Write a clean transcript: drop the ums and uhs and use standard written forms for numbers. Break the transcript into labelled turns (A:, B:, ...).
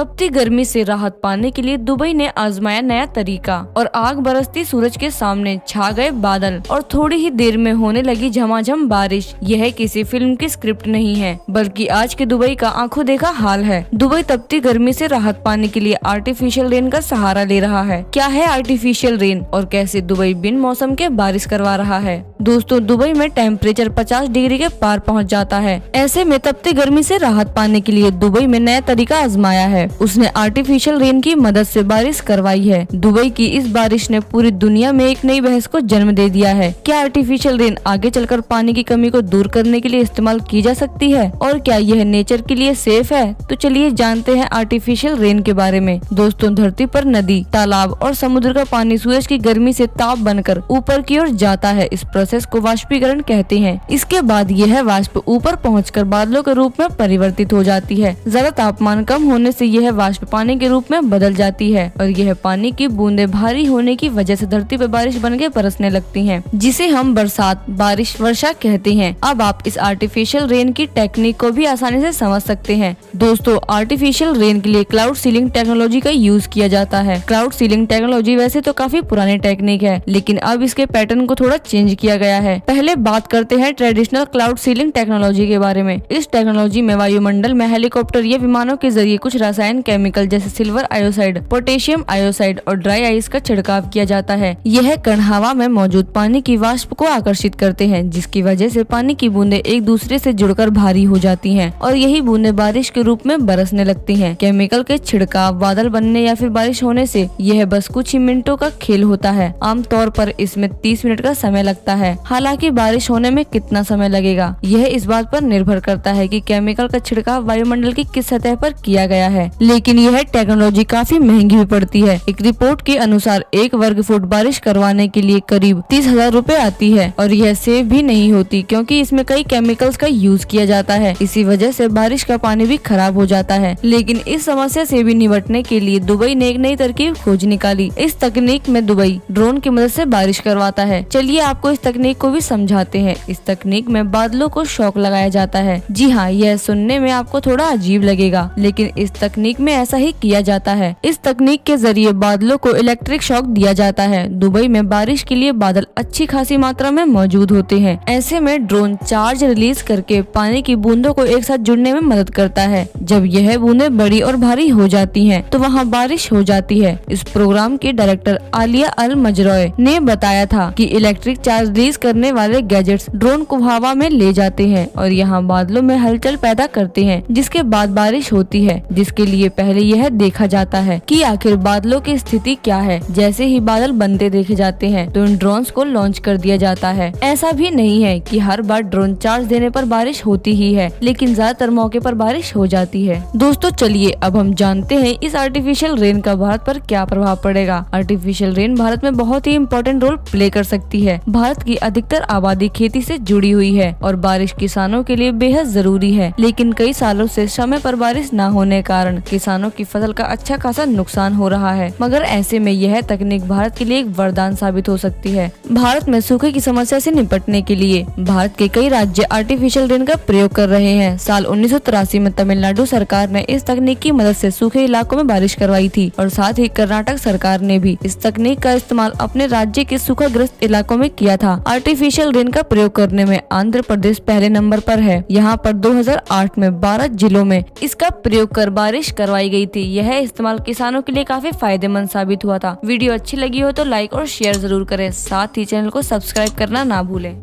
A: तपती गर्मी से राहत पाने के लिए दुबई ने आजमाया नया तरीका और आग बरसती सूरज के सामने छा गए बादल और थोड़ी ही देर में होने लगी झमाझम बारिश। यह किसी फिल्म की स्क्रिप्ट नहीं है, बल्कि आज के दुबई का आंखों देखा हाल है। दुबई तपती गर्मी से राहत पाने के लिए आर्टिफिशियल रेन का सहारा ले रहा है। क्या है आर्टिफिशियल रेन और कैसे दुबई बिन मौसम के बारिश करवा रहा है? दोस्तों, दुबई में टेम्परेचर 50 डिग्री के पार पहुँच जाता है। ऐसे में तपती गर्मी से राहत पाने के लिए दुबई में नया तरीका आजमाया है। उसने आर्टिफिशियल रेन की मदद से बारिश करवाई है। दुबई की इस बारिश ने पूरी दुनिया में एक नई बहस को जन्म दे दिया है। क्या आर्टिफिशियल रेन आगे चलकर पानी की कमी को दूर करने के लिए इस्तेमाल की जा सकती है और क्या यह नेचर के लिए सेफ है? तो चलिए जानते हैं आर्टिफिशियल रेन के बारे में। दोस्तों, धरती पर नदी, तालाब और समुद्र का पानी सूरज की गर्मी से ताप बनकर ऊपर की ओर जाता है। इस प्रोसेस को वाष्पीकरण कहते हैं। इसके बाद यह वाष्प ऊपर पहुंचकर बादलों के रूप में परिवर्तित हो जाती है। ज्यादा तापमान कम होने से यह वाष्प पानी के रूप में बदल जाती है और यह पानी की बूंदें भारी होने की वजह से धरती पर बारिश बनके बरसने लगती हैं, जिसे हम बरसात, बारिश, वर्षा कहते हैं। अब आप इस आर्टिफिशियल रेन की टेक्निक को भी आसानी से समझ सकते हैं। दोस्तों, आर्टिफिशियल रेन के लिए क्लाउड सीलिंग टेक्नोलॉजी का यूज किया जाता है। क्लाउड सीलिंग टेक्नोलॉजी वैसे तो काफी पुरानी टेक्निक है, लेकिन अब इसके पैटर्न को थोड़ा चेंज किया गया है। पहले बात करते हैं ट्रेडिशनल क्लाउड सीलिंग टेक्नोलॉजी के बारे में। इस टेक्नोलॉजी में वायुमंडल में हेलीकॉप्टर या विमानों के जरिए कुछ रसायन केमिकल जैसे सिल्वर आयोसाइड, पोटेशियम आयोसाइड और ड्राई आइस का छिड़काव किया जाता है। यह कण हवा में मौजूद पानी की वाष्प को आकर्षित करते हैं, जिसकी वजह से पानी की बूंदें एक दूसरे से जुड़कर भारी हो जाती हैं और यही बूंदें बारिश के रूप में बरसने लगती हैं। केमिकल के छिड़काव, बादल बनने या फिर बारिश होने से यह बस कुछ ही मिनटों का खेल होता है। आमतौर पर इसमें 30 मिनट का समय लगता है। हालांकि बारिश होने में कितना समय लगेगा यह इस बात पर निर्भर करता है कि केमिकल का छिड़काव वायुमंडल की किस सतह पर किया गया है। लेकिन यह टेक्नोलॉजी काफी महंगी भी पड़ती है। एक रिपोर्ट के अनुसार 1 वर्ग फुट बारिश करवाने के लिए करीब 30,000 रूपए आती है और यह सेफ भी नहीं होती, क्योंकि इसमें कई केमिकल्स का यूज किया जाता है। इसी वजह से बारिश का पानी भी खराब हो जाता है। लेकिन इस समस्या से भी निपटने के लिए दुबई ने एक नई तरकीब खोज निकाली। इस तकनीक में दुबई ड्रोन की मदद से बारिश करवाता है। चलिए आपको इस तकनीक को भी समझाते हैं। इस तकनीक में बादलों को शॉक लगाया जाता है। जी हाँ, यह सुनने में आपको थोड़ा अजीब लगेगा, लेकिन इस तकनीक में ऐसा ही किया जाता है। इस तकनीक के जरिए बादलों को इलेक्ट्रिक शॉक दिया जाता है। दुबई में बारिश के लिए बादल अच्छी खासी मात्रा में मौजूद होते हैं। ऐसे में ड्रोन चार्ज रिलीज करके पानी की बूंदों को एक साथ जुड़ने में मदद करता है। जब यह बूंदें बड़ी और भारी हो जाती हैं, तो वहाँ बारिश हो जाती है। इस प्रोग्राम की डायरेक्टर आलिया अल मजरोय ने बताया था कि इलेक्ट्रिक चार्ज रिलीज करने वाले गैजेट्स ड्रोन को हवा में ले जाते हैं और यहाँ बादलों में हलचल पैदा करते हैं, जिसके बाद बारिश होती है। जिसके लिए पहले यह देखा जाता है कि आखिर बादलों की स्थिति क्या है। जैसे ही बादल बनते देखे जाते हैं, तो इन ड्रोन्स को लॉन्च कर दिया जाता है। ऐसा भी नहीं है कि हर बार ड्रोन चार्ज देने पर बारिश होती ही है, लेकिन ज्यादातर मौके पर बारिश हो जाती है। दोस्तों, चलिए अब हम जानते हैं इस आर्टिफिशियल रेन का भारत पर क्या प्रभाव पड़ेगा। आर्टिफिशियल रेन भारत में बहुत ही इम्पोर्टेंट रोल प्ले कर सकती है। भारत की अधिकतर आबादी खेती से जुड़ी हुई है और बारिश किसानों के लिए बेहद जरूरी है। लेकिन कई सालों से समय पर बारिश न होने के कारण किसानों की फसल का अच्छा खासा नुकसान हो रहा है। मगर ऐसे में यह तकनीक भारत के लिए एक वरदान साबित हो सकती है। भारत में सूखे की समस्या से निपटने के लिए भारत के कई राज्य आर्टिफिशियल रेन का प्रयोग कर रहे हैं। साल 1983 में तमिलनाडु सरकार ने इस तकनीक की मदद से सूखे इलाकों में बारिश करवाई थी और साथ ही कर्नाटक सरकार ने भी इस तकनीक का इस्तेमाल अपने राज्य के सूखाग्रस्त इलाकों में किया था। आर्टिफिशियल रेन का प्रयोग करने में आंध्र प्रदेश पहले नंबर पर है। यहाँ पर 2008 में 12 जिलों में इसका प्रयोग कर बारिश करवाई गई थी। यह इस्तेमाल किसानों के लिए काफी फायदेमंद साबित हुआ था। वीडियो अच्छी लगी हो तो लाइक और शेयर जरूर करें। साथ ही चैनल को सब्सक्राइब करना ना भूलें।